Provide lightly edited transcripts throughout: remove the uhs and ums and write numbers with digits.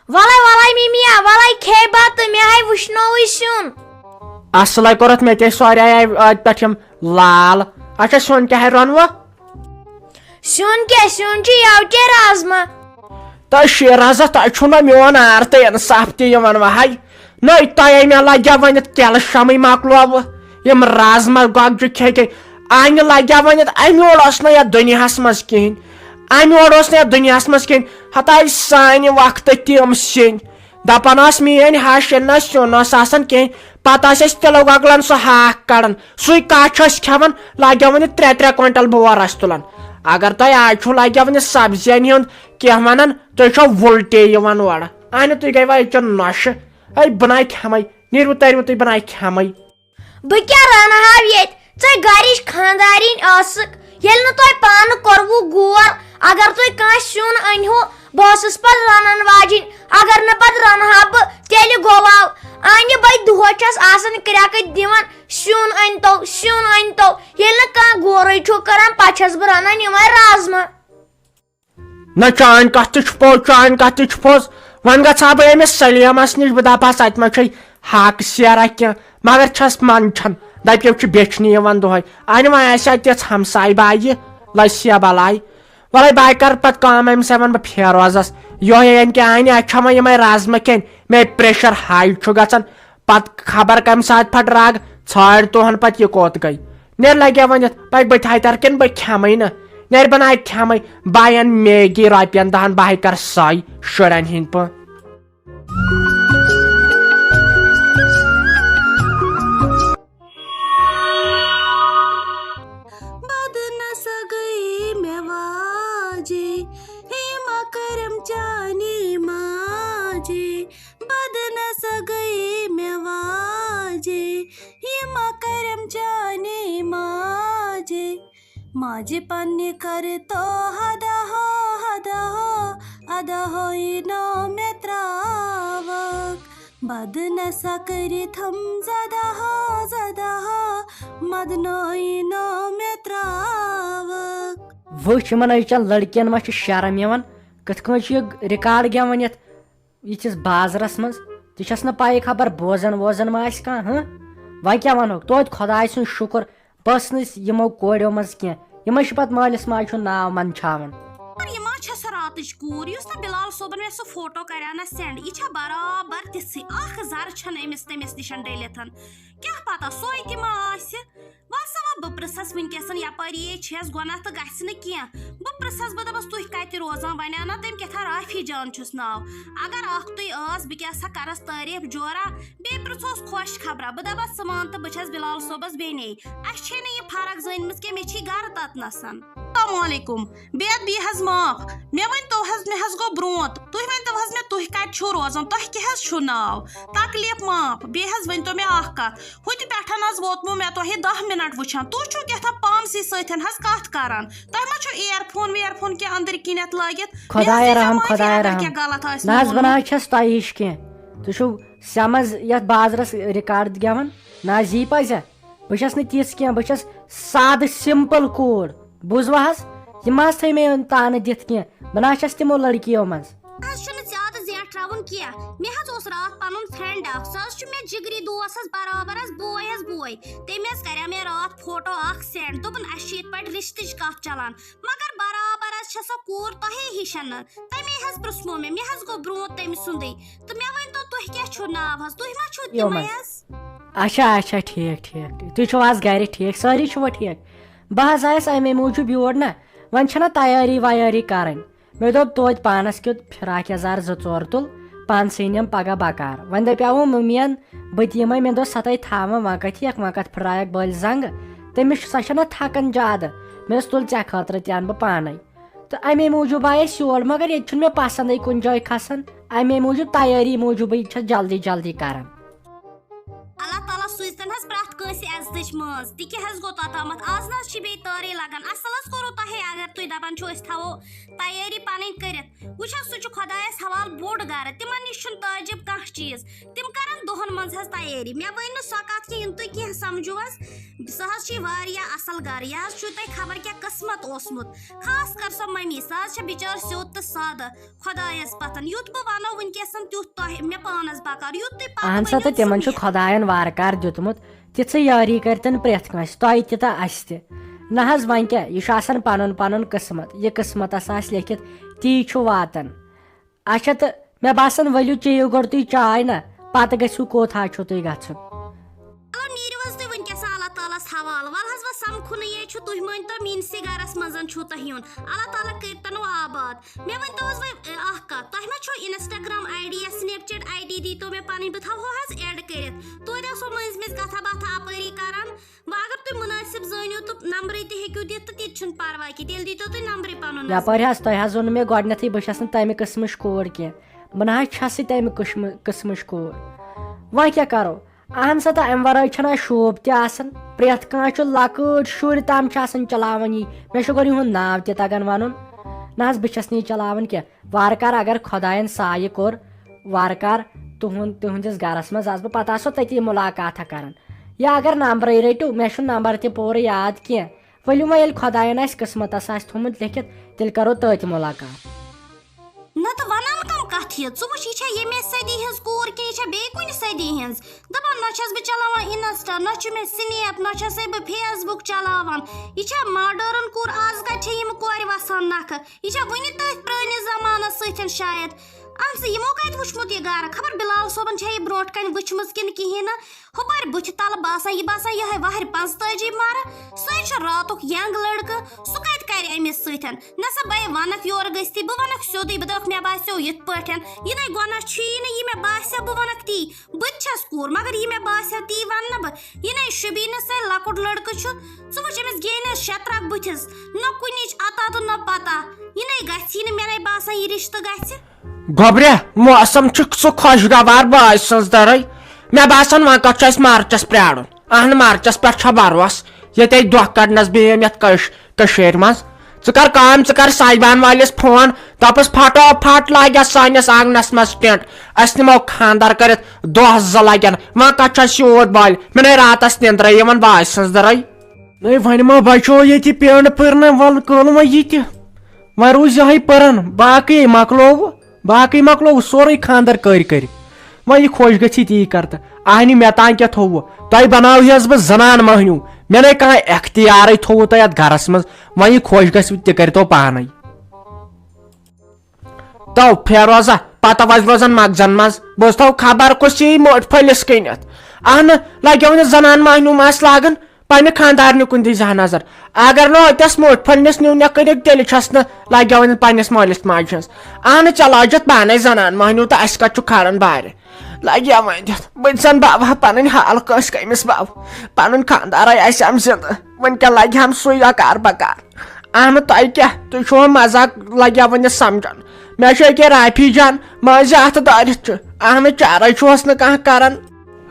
Valai valai mimia, valai khe bat me hay vishnowi shun. Aslay korat me te sorry ay patcham lal. Acha son kya hai ranwa? Shun chi yaute razma. Ta shiraza ta chuna miona arte yan sapti yaman wa hay. No itay me lagya vanit kel shami maklo yam razma gagju kheke. Aynı lagya vanit aymi olasna ya dunyas mas kin. Aymi olasna ya dunyas mas kin. Hatay sani waqt timsin. Dapanas mi en hashelna shonas asan kin. Patas telo gaglan so hak karan. Sui kachas khavan lagya vanit 3 quintal buwar astulan. Agar tay achu lagya vanit sabziyan yon kehmanan to cho volte yaman wada. Ayna tu gay vai chon nosh. Ay banai khamai. Nirutay banai khamai. Bu kya rana haviyet? ژے گرِچ خاندارین ٲسٕکھ ییٚلہِ نہٕ تۄہہِ پانہٕ کوٚروٕ گور اگر تُہۍ کانٛہہ سیُن أنۍہو بہٕ ٲسٕس پتہٕ رنن واجِنۍ اگر نہٕ پتہٕ رنہٕ ہا بہٕ تیٚلہِ گوٚواو انہِ بہٕ دۄہس چھس آسان کرٛٮ۪کہٕ دِوان سیُن أنۍتو ییٚلہِ نہٕ کانٛہہ گورے چھُ کران پتہٕ چھس بہٕ رنان یِمے رازما نہ چان کتھ تہِ چھُ پوٚز وۄنۍ گژھٕ ہا بہٕ أمِس سلیمس نِش بہٕ دپہس اتہِ ما چھے ہاکہٕ سیرا کینٛہہ مگر چھس منٛدچھان دپیو چھُ بیچھنہِ یِوان دۄہے انہِ وۄنۍ آسہِ ہا تِژھ ہمساے باجہِ لسیا بلاے وَلے بہٕ کرٕ پتہٕ کٲم أمِس ونہٕ بہٕ پھیروزس یہے أنۍ کہِ انہِ اتہِ چھا یِمے رازما کھٮ۪نۍ مے پریشر ہاے چھُ گژھان پتہٕ خبر کمہِ ساتہٕ پھٹ رگ ژھانڈ تُہن پتہٕ یہِ کوٚت گٔے نیر لگیا ؤنِتھ پتہٕ بہٕ تھاے تر کِنہٕ بہٕ کھٮ۪مٕے نہٕ نیر بناے کھٮ۪مٕے بہٕ انہٕ میگی رۄپین 10 بہٕ کرٕ سۄے شُرٮ۪ن ہِنٛدۍ پٲٹھۍ ماجہِ پننہِ کرٕ تو ہدا ہو ادا نو مےٚ تراوکھ بد نسا کٔرِتھ ہم زدا ہو مدنوئی نو مےٚ تراوکھ وٕچھ یِمن أزچن لڑکین ما چھِ شرم یِوان کِتھ کٔنۍ چھُ یہِ رِکاڈ گٮ۪وان یِتھِس بازرس منٛز تہِ چھس نہٕ پاے خبر بوزان ووزان ما آسہِ کانٛہہ وۄنۍ کیٛاہ ونہوکھ توتہِ خۄداے سُنٛد شُکر بہٕ ٲسٕس نہٕ یِمو کوریو منٛز کینٛہہ یِمے چھِ پتہٕ مٲلِس ماجہِ ہُنٛد ناو منٛدچھاوان یہِ ما چھےٚ سۄ راتٕچ کوٗر یُس نہٕ بِلال صٲبن مےٚ سُہ فوٹو کریٛاو نا سینڈ یہِ چھےٚ برابر تِژھٕے اکھ زر چھنہٕ أمِس تٔمِس نِش ڈٔلِتھ کیٛاہ پتہ سۄے تہِ ما آسہِ وَسا وۄنۍ بہٕ پرٛژھس وٕنکیٚس یپٲری چھس گۄناہ تہٕ گژھِ نہٕ کینٛہہ بہٕ پرٛژھس بہٕ دپس تُہۍ کتہِ روزان وۄنۍ انا تٔمۍ کیٛاہ تھا رافی جان چھُس ناو اگر اکھتُے ٲس بہٕ کیٛاہ سا کرس تعریٖف جورا بیٚیہِ پرٛژھوس خۄش خبرا بہٕ دپس ژٕ ون تہٕ بہٕ چھس بِلال صٲبس بیٚنے اسہِ چھے نہٕ یہِ فرق زٲنمٕژ کینٛہہ مےٚ چھی گرٕ تتنسن السلام علیکم بیٚیہِ حظ معاف مےٚ ؤنۍتو حظ مےٚ حظ گوٚو برونٛٹھ تُہۍ ؤنۍتو حظ مےٚ تُہۍ کتہِ چھِو روزان تۄہہِ کیٛاہ حظ چھُو ناو تکلیٖف معاف بیٚیہِ حظ ؤنۍتو مےٚ اکھ کتھ ہُتہِ پٮ۪ٹھ حظ ووتمو مےٚ تۄہہِ 10 مِنٹ وٕچھان تُہۍ چھِو کیٛاہ تھام پانسٕے سۭتۍ حظ کتھ کران تۄہہِ ما چھُو اِیر فون وِیر فون کینٛہہ أنٛدٕرۍ کِنٮ۪تھ لٲگِتھ خۄدایا رحم کینٛہہ غلط آسہِ نہ حظ بہٕ نہ حظ چھس تۄہہِ ہِش کینٛہہ تُہۍ چھِو سمٕز یتھ بازرس رِکاڈ گٮ۪وان نہ حظ یی پزیا بہٕ چھس نہٕ تِژھ کینٛہہ بہٕ چھس سادٕ سمپل کوٗر بوٗزوا حظ یہِ ما حظ تھٲے مےٚ تانہٕ دِتھ کینٛہہ بہٕ نہ حظ چھس تِمو لڑکِیو منٛز چھُنہٕ زیادٕ زیٹھراوُن کینٛہہ مےٚ حظ اوس راتھ پنُن فرینڈ اکھ سُہ حظ چھُ مےٚ جگری دوس حظ برابر حظ بوے تٔمۍ حظ کریٛاو مےٚ راتھ فوٹو اکھ سینڈ دوٚپُن اسہِ چھِ یِتھ پٲٹھۍ رشتٕچ کتھ چلان مگر برابر حظ چھِ سۄ کوٗر تۄہے ہِشن تمے حظ پرژھمو مےٚ حظ گوٚو برونٛٹھ تٔمۍ سُنٛدٕے تہٕ مےٚ ؤنۍتو تُہۍ کیٛاہ چھُو ناو حظ تُہۍ ما چھِو تِمے حظ اچھا ٹھیٖک تُہۍ چھِو حظ گرِ ٹھیٖک سٲری چھِوا ٹھیٖک بہٕ حظ آیس امے موٗجوٗب یور نہ وۄنۍ چھنہ تیٲری ویٲری کرٕنۍ مےٚ دوٚپ توتہِ پانس کیُتھ فراک یزار 2-4 تُل پانسٕے نِم پگہہ بکار وۄنۍ دپیاوُم مٔمین بہٕ تہِ یِمے مےٚ دوٚپ سۄ تۄہہِ تھاوان وۄنۍ کتھ یکھ وۄنۍ کتھ پھٕٹرایکھ بٔلۍ زنٛگہٕ تٔمِس سۄ چھنہ تھکان زیادٕ مےٚ دوٚپُس تُل ژےٚ خٲطرٕ تہِ انہٕ بہٕ پانے تہٕ امے موٗجوٗب آیہِ أسۍ یور مگر ییٚتہِ چھُنہٕ مےٚ پسنٛدٕے کُنہِ جایہِ کھسان امے موٗجوٗب تیٲری موٗجوٗبٕے چھس جلدی کران اللہ تعالیٰ سوٗزتن حظ پرٛٮ۪تھ کٲنٛسہِ عزتٕچ مٲنٛز تہِ کیٛاہ حظ گوٚو توٚتامتھ آز نہ حظ چھِ بیٚیہِ تٲرے لگان اصل حظ کوٚروٕ تۄہے اگر تُہۍ دپان چھِو أسۍ تھاوو تیٲری پنٕنۍ کٔرِتھ وٕچھ حظ سُہ چھُ خۄدایس حوالہٕ بوٚڑ گرٕ تِمن نِش چھُنہٕ تعجب کانٛہہ چیٖز تِم کرن دۄہن دۄہن منٛز حظ تیٲری مےٚ ؤنۍ نہٕ سۄ کتھ کینٛہہ یِم تُہۍ کینٛہہ سمجھو حظ سۄ حظ چھِ واریاہ اصل گرٕ یہِ حظ چھُو تۄہہِ خبر کیٛاہ قٕسمت اوسمُت خاص کر سۄ ممی سۄ حظ چھِ بِچٲر سیوٚد تہٕ سادٕ خۄدایس پتھن یُتھ بہٕ ونو وٕنکیٚسن تیُتھ تۄہہِ مےٚ پانس بکار یُتھ تُہۍ اہن سا تہٕ تِمن چھُ خۄداین وارٕ کار دیُتمُت تِژھٕے یٲری کٔرتن پرٛٮ۪تھ کٲنٛسہِ تۄہہِ تہِ تہٕ اسہِ تہِ نہ حظ وۄنۍ کیٛاہ یہِ چھُ آسان پنُن پنُن قٕسمت یہِ قٕسمتس آسہِ لیکھِتھ تی چھُ واتان اچھا تہٕ مےٚ باسان ؤلِو چیٚیِو گۄڈٕ تُہۍ چاے نہ پتہٕ گٔژھِو کوٚت حظ چھُو تُہۍ گژھُن چلو نیٖرِو حظ تُہۍ وٕنکیٚس اللہ تعالیٰ ہس حوالہٕ وَلہٕ حظ وۄنۍ سمکھُنٕے یے چھُ تُہۍ مٲنۍتو میٛٲنسٕے گرس منٛز چھُو تۄہہِ یُن اللہ تعالیٰ کٔرتن آباد مےٚ ؤنۍتو حظ وۄنۍ اکھ کتھ تۄہہِ ما چھو انسٹاگرام آی ڈی یا سنیپ چیٹ آی ڈی دیٖتو مےٚ پنٕنۍ بہٕ تھاوہو حظ ایڈ کٔرِتھ توتہِ آسو مٔنٛزۍ مٔنٛزۍ کتھا باتھا اپٲری کران وۄنۍ اگر تُہۍ مُنٲسِب زٲنِو تہٕ نمبرٕے تہِ ہیٚکِو دِتھ تہٕ تہِ تہِ چھُنہٕ پرواے کینٛہہ تیٚلہِ دیٖتو تُہۍ نمبرٕے پنُن یپٲرۍ حظ تۄہہِ حظ ووٚنوٕ مےٚ گۄڈنیتھٕے بہٕ چھس نہٕ تمہِ قٕسمٕچ کوٗر کینٛہہ بہٕ نہ حظ چھسٕے تمہِ قٕسمٕچ کوٗر وۄنۍ کیٛاہ کرو اہن سا تہٕ امہِ ورٲے چھنہٕ اسہِ شوب تہِ آسان پرٛٮ۪تھ کانٛہہ چھُ لۄکٕٹۍ شُرۍ تام چھِ آسان چلاوان یی مےٚ چھُ گۄڈٕ یِہُنٛد ناو تہِ تگان ونُن نہ حظ بہٕ چھس نہٕ یہِ چلاوان کینٛہہ وارٕ کارٕ اگر خۄدایَن سایہِ کوٚر وارٕ کارٕ تُہنٛدِس گرس منٛز آسہٕ بہٕ پتہٕ آسو تٔتی مُلاقاتہ کران یا اگر نمبرٕے رٔٹِو مےٚ چھُنہٕ نمبر تہِ پوٗرٕ یاد کینٛہہ ؤلِو وۄنۍ ییٚلہِ خۄدایَن آسہِ قٕسمتس آسہِ تھوٚمُت لیکھِتھ تیٚلہِ کرو تٔتۍ مُلاقات نتہٕ ونان کم کتھ یہِ ژٕ وٕچھ یہِ چھا ییٚمے صدی ہٕنٛز کوٗر کِنہٕ یہِ چھا بیٚیہِ کُنہِ صدی ہٕنٛز دپان نہ چھس بہٕ چلاوان انسٹا نہ چھُ مےٚ سنیپ نہ چھسے بہٕ فیس بُک چلاوان یہِ چھا ماڈٲرٕن کوٗر آز کتہِ چھِ یِم کورِ وسان نکھٕ یہِ چھا وُنہِ تٔتھۍ پرٲنِس زمانس سۭتۍ شاید اہن سا یِمو کتہِ وٕچھمُت یہِ گرٕ خبر بِلال صٲبن چھا یہِ برونٛٹھ کنہِ وٕچھمٕژ کِنہٕ کِہیٖنۍ نہٕ ہُپٲرۍ بٕتھِ تلہٕ باسان یِہے وہرِ 45 مرٕ سُے چھُ راتُک ینگ لڑکہٕ سُہ کتہِ کرِ أمِس سۭتۍ نہ سا بے ونکھ یورٕ گٔژھتھی بہٕ ونکھ سیوٚدُے بہٕ دپکھ مےٚ باسیو یِتھ پٲٹھۍ یہِ نَے گۄناہ چھُیی نہٕ یہِ مےٚ باسیو بہٕ ونکھ تی بہٕ تہِ چھس کوٗر مگر یہِ مےٚ باسیو تی وننہٕ بہٕ یہِ نَے شبیٖنس سۭتۍ لۄکُٹ لڑکہٕ چھُ ژٕ وٕچھ أمِس گیٚنٮ۪س شترکھ بٕتھِس نہ کُنِچ عطا تہٕ نہ پتہ یہِ نَے گژھی نہٕ مےٚ نَے باسان یہِ رشتہٕ گژھِ گوبرے موسم چھُ سُہ خۄشگوار باج سٕنٛز درٕے مےٚ باسان وۄنۍ کتھ چھُ اسہِ مارچس پرٛارُن اہن مارچس پٮ۪ٹھ چھا بروس ییٚتہِ دۄہ کڑنس بیٚیہِ یتھ کٔشیٖرِ منٛز ژٕ کر کٲم ژٕ کر سایبان وٲلِس فون دپس پھٹوپھٹ لاگہِ سٲنِس آنگنس منٛز ٹینٹ أسۍ نِمو خانٛدر کٔرِتھ دۄہ زٕ لگن وۄنۍ کتھ چھُ اسہِ یوٗت بالہِ مےٚ نَے راتس نیندرے یِوان باج سٕنٛز درٕے نٔے وۄنۍ ما بچو ییٚتہِ پیٚنٛڈ پٔرنہٕ ول کٲل وۄنۍ یہِ تہِ وۄنۍ روٗز یِہے پٔرن باقٕے مۄکلوو سورُے خانٛدر کٔرِتھ وۄنۍ یہِ خۄش گژھی تی کر تہٕ اہنہِ مےٚ تام کیٛاہ تھوٚوُ تۄہہِ بناوہس بہٕ زنان مٔہنیوٗ مےٚ نَے کانٛہہ اختیارٕے تھوٚوُ تۄہہِ اتھ گرس منٛز وۄنۍ یہِ خۄش گژھِ تہِ کٔرتو پانے تو فیروزا پتہٕ وزِ روزان مغزن منٛز بہٕ اوس تھو خبر کُس یی موٚٹۍ پھٔلِس کٔنِتھ اہنہٕ لگیو نہٕ زنان مٔہنیوٗ آسہِ لاگان پننہِ خانٛدارنہِ کُن دی زانٛہہ نظر اگر نہٕ أتس موٚٹۍ پھٔلِس نیوٗنکھ کٔرِتھ تیٚلہِ چھس نہٕ لگیو نہٕ پننِس مٲلِس ماجہِ ہٕنٛز اہنہٕ چلاوجتھ پانے زنان مٔہنیوٗ تہٕ اسہِ کتہِ چھُ کھاران بارِ لگیا وۄنۍ دِتھ بہٕ تہِ زن بابا پنٕنۍ حال کٲنٛسہِ کٔمِس بب پنُن خانٛدارے آسٮ۪م زِندٕ وُنکیٚن لگہِ ہم سُے اکار بکار اہنہٕ تۄہہِ کیٛاہ تُہۍ چھُوا مزاق لگیا وٕنہِ سمجان مےٚ چھُ أکیاہ رافی جان مٲنزِ اتھٕ دٲرِتھ چھُ اہنہٕ چارے چھُہس نہٕ کانٛہہ کران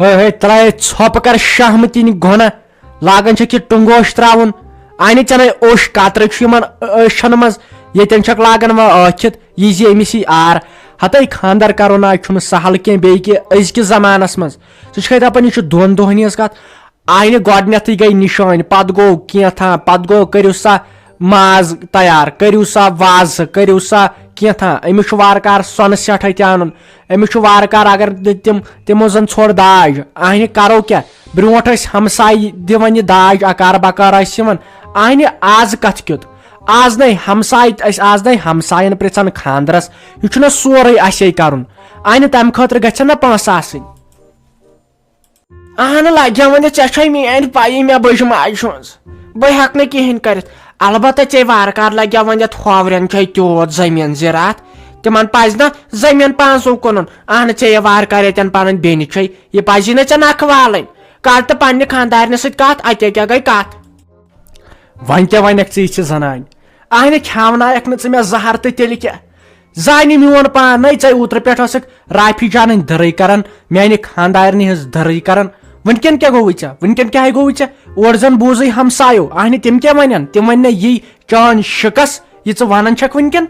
ہے ترٛایے ژھۄپہٕ کر شہمتِنۍ گۄنہ لاگان چھکھ یہِ ٹنگوش تراوُن انہِ ژےٚ نَے اوٚش کترٕ چھُ یِمن ٲچھن منٛز ییٚتٮ۪ن چھکھ لاگان وۄنۍ ٲکھِتھ یہِ زِ أمِس یی آر ہتے خانٛدر کرُن آز چھُنہٕ سہل کینٛہہ بیٚیہِ کہِ أزکِس زمانس منٛز ژٕ چھکھے دپان یہِ چھُ دۄن دۄہن ہٕنٛز کتھ انہِ گۄڈنیتھٕے گٔے نِشٲنۍ پتہٕ گوٚو کینٛژھا پتہٕ گوٚو کٔرِو سا ماز تیار کٔرِو سا وازٕ کٔرِو سا کینٛژھا أمِس چھُ وارٕ کار سۄنہٕ سٮ۪ٹھے تہِ انُن أمِس چھُ وارٕ کار اگر تِمو زن ژھوٚر داج اہنہِ کرو کیٛاہ برونٛٹھ ٲسۍ ہمساے دِوان یہِ داج اکار بکار ٲسۍ یِوان اہنہِ آز کتھ کیُتھ آز نَے ہمساین پرژھان خانٛدرس یہِ چھُنہ سورُے اسے کرُن انہِ تمہِ خٲطرٕ گژھن نہ پونٛسہٕ آسٕنۍ اہنہٕ لگیا وۄنۍ ژےٚ چھے میٲنۍ پایی مےٚ بٔج ماجہِ ہٕنٛز بہٕ ہٮ۪کہٕ نہٕ کِہینۍ کٔرِتھ البتہ ژےٚ وارٕ کار لگیا وۄنۍ یتھ کھوورٮ۪ن چھے تیوٗت زٔمیٖن زِرات تِمن پزِ نہ زٔمیٖن پانٛژو کُنُن اہنہٕ ژےٚ یہِ وارٕ کار ییٚتٮ۪ن پنٕنۍ بیٚنہِ چھے یہِ پزی نہٕ ژےٚ نکھٕ والٕنۍ کر تہٕ پننہِ خانٛدارنہِ سۭتۍ کتھ اتے کیٛاہ گٔے کتھ وۄنۍ کیٛاہ ونکھ ژٕ یہِ چھِ زنانہِ اہنہِ کھیاونایکھ نہٕ ژٕ مےٚ زہر تہٕ تیٚلہِ کیٛاہ زانہِ میون پانے ژےٚ اوترٕ پٮ۪ٹھ ٲسکھ رافی جانٕنۍ دٕرٕے کران میانہِ خانٛدارنہِ ہٕنٛز دٕرٕے کران وٕنکیٚن کیٛاہ گوٚوُے ژےٚ وٕنکیٚن کیٛاہ گوٚوُے ژےٚ اورٕ زن بوٗزٕے ہمسایو اہنہِ تِم کیٛاہ ونن تِم ونہِ نہ یی چٲنۍ شِکس یہِ ژٕ ونان چھکھ وٕنکیٚن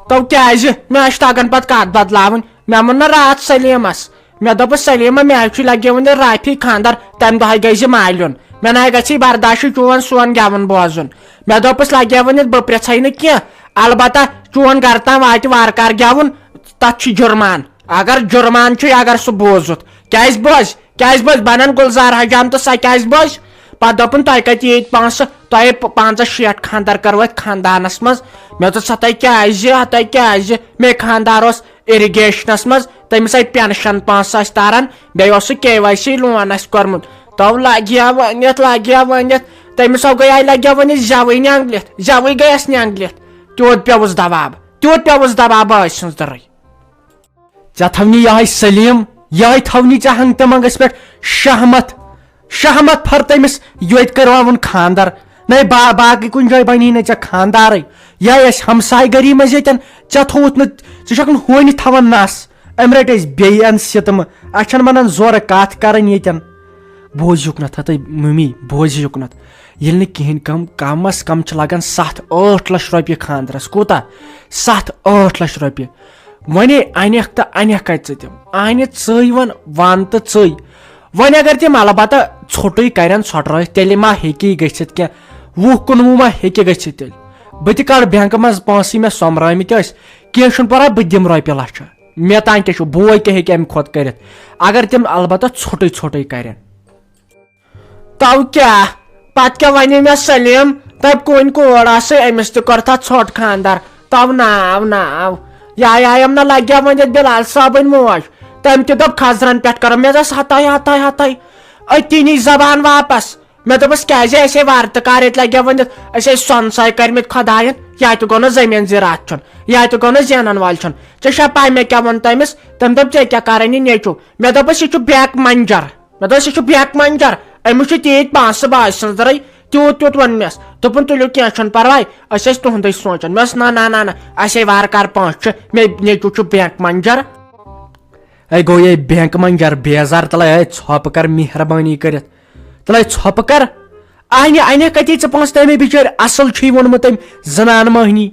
تو کیٛازِ مےٚ آسہِ تگان پتہٕ کتھ بدلاوٕنۍ مےٚ ووٚن نہ راتھ سلیمس مے دوٚپُس سلیٖما مےٚ حظ چھُ لگے وۄنۍ رافی خاندر تمہِ دۄہ گژھِ مالیُن مےٚ نہ گژھی برداشی چون سون گٮ۪وُن بوزُن مےٚ دوٚپُس لگے وۄنۍ بہٕ پرژھے نہٕ کینٛہہ البتہ چون گرٕ تام واتہِ وارٕ کارٕ گٮ۪وُن تتھ چھُ جُرمان اگر جُرمان چھُے اگر سُہ بوٗزُتھ کیٛازِ بوزِ بنن گُلزار حجام تہٕ سۄ کیٛازِ بوزِ پتہٕ دوٚپُن تۄہہِ کتہِ ییٚتہِ پونٛسہٕ تۄہہِ 50-60 خاندر کرو اتھ خاندانس منٛز مےٚ دوٚپ ہتاے کیٛازِ مے خاندار اوس اِرِگیشنس منٛز تٔمِس آیہِ پینشن پونٛسہٕ ٲسۍ تاران بیٚیہِ اوس سُہ KYC لون اسہِ کوٚرمُت تو لگیا ؤنِتھ تٔمِس لگیا ؤنِتھ زیوٕے گٔیس نینٛگلِتھ تیوٗت پیوُس دباب بٲے سٕنٛز دٕرٕے ژےٚ تھونی یہے سلیٖم یہے تھونی ژےٚ ہنگ تہٕ منگس پٮ۪ٹھ شہمت پھر تٔمِس ییٚتہِ کرواوُن خاندر نَے باقٕے کُنہِ جایہِ بنی نہٕ ژےٚ خاندارٕے یہے اسہِ ہمساے گٔری منٛز ییٚتٮ۪ن ژےٚ تھووُتھ نہٕ ژٕ چھکھ نہٕ ہونہِ تھاوان نس أمۍ رٔٹۍ أسۍ بیٚیہِ اَن سِتمہٕ اَسہِ چھنہٕ بنان زورٕ کتھ کرٕنۍ ییٚتٮ۪ن بوٗزِہُکھ نتھ ہتٕے ممی بوٗزِہُکھ نتھ ییٚلہِ نہٕ کِہینۍ کم از کم چھِ لگان 7-8 لچھ رۄپیہِ خاندرس کوٗتاہ 7-8 لچھ رۄپیہِ وۄنۍ انکھ تہٕ انکھ کتہِ ژٕ تِم انہِ ژٕے ون تہٕ ژٕے وۄنۍ اگر تِم البتہ ژھوٚٹُے کرن ژھۄٹرٲیِتھ تیٚلہِ ما ہیٚکی گٔژھِتھ کینٛہہ 20-19 ما ہیٚکہِ گٔژھِتھ تیٚلہِ بہٕ تہِ کڑٕ بینٛکہٕ منٛز پونٛسہٕ مےٚ سوٚمرٲمٕتۍ ٲسۍ کینٛہہ چھُنہٕ پرواے بہٕ دِمہٕ رۄپیہِ لچھٕ مےٚ تانۍ کیٛاہ چھُ بوے تہِ ہیٚکہِ امہِ کھۄتہٕ کٔرِتھ اگر تِم البتہ ژھوٚٹُے کرن تو کیٛاہ پتہٕ کیٛاہ ونے مےٚ سلیٖم دپ کُنہِ کوٗر آسے أمِس تہِ کوٚر تتھ ژھوٚٹ خاندر تو ناو یا آیم نہ لگیا ؤنِتھ بِلال صٲبٕنۍ موج تٔمۍ تہِ دوٚپ خزرن پٮ۪ٹھ کرو مےٚ دوٚپُس ہتاے أتی نی زبان واپس مےٚ دوٚپُس کیٛازِ أسے وارتہٕ کار ییٚتہِ لگیا ؤنِتھ أسۍ ٲسۍ سۄنساے کٔرمٕتۍ خۄداین یا تہِ گوٚو نہٕ زٔمیٖن زِراعت چھُنہٕ یا تہِ گوٚو نہٕ زینن وول چھُنہٕ ژےٚ چھا پاے مےٚ کیٛاہ ووٚن تٔمِس تٔمۍ دوٚپ ژےٚ کیٛاہ کران یہِ نیچوٗ مےٚ دوٚپُس یہِ چھُ بیک منجر أمِس چھُ تیٖتۍ پونٛسہٕ باے سٕنٛز دٕرٕے تیوٗت ووٚنمس دوٚپُن تُلِو کینٛہہ چھُنہٕ پرواے أسۍ ٲسۍ تُہُنٛدُے سونٛچان مےٚ اوس نہ اسے وارٕ کار پونٛسہٕ چھُ مےٚ نیچوٗ چھُ بینک منجر اے گوٚو یے بینک منجر بیزار تلے ژھۄپہٕ کر مہربٲنی کٔرِتھ تلے ژھۄپہٕ کر انکھ کتی ژٕ پونٛسہٕ تمے بِچٲرۍ اصل چھُے ووٚنمُت تٔمۍ زنان مٔہنی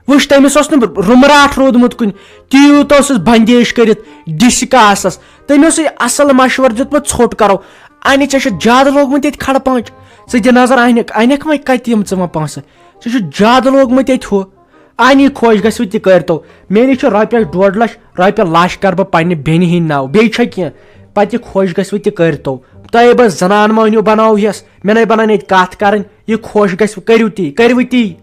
وٕچھ تٔمِس اوس نہٕ رُمراٹھ روٗدمُت کُنہِ تیوٗت اوسُس بندیش کٔرِتھ ڈِسکاسس تٔمۍ اوسُے اصل مشورٕ دیُتمُت ژھوٚٹ کرو انہِ ژےٚ چھُ زیادٕ لوگمُت ییٚتہِ کھڑٕ پانٛچ ژٕ دِ نظر انکھ وۄنۍ کتہِ یِم ژٕ وۄنۍ پونٛسہٕ ژےٚ چھُ زیادٕ لوگمُت ییٚتہِ ہُہ انی خۄش گژھِو تہِ کٔرتو مےٚ نِش چھُ رۄپیس 1.5 لچھ رۄپیہِ لچھ کرٕ بہٕ پننہِ بیٚنہِ ہِنٛدۍ ناو بیٚیہِ چھا کینٛہہ پتہٕ یہِ خۄش گژھِوٕ تہِ کٔرتو تۄہے بہٕ زنان مٔہنیوٗ بناوہس مےٚ نَے بنان ییٚتہِ کتھ کرٕنۍ یہِ خۄش گژھِوٕ کٔرِو تی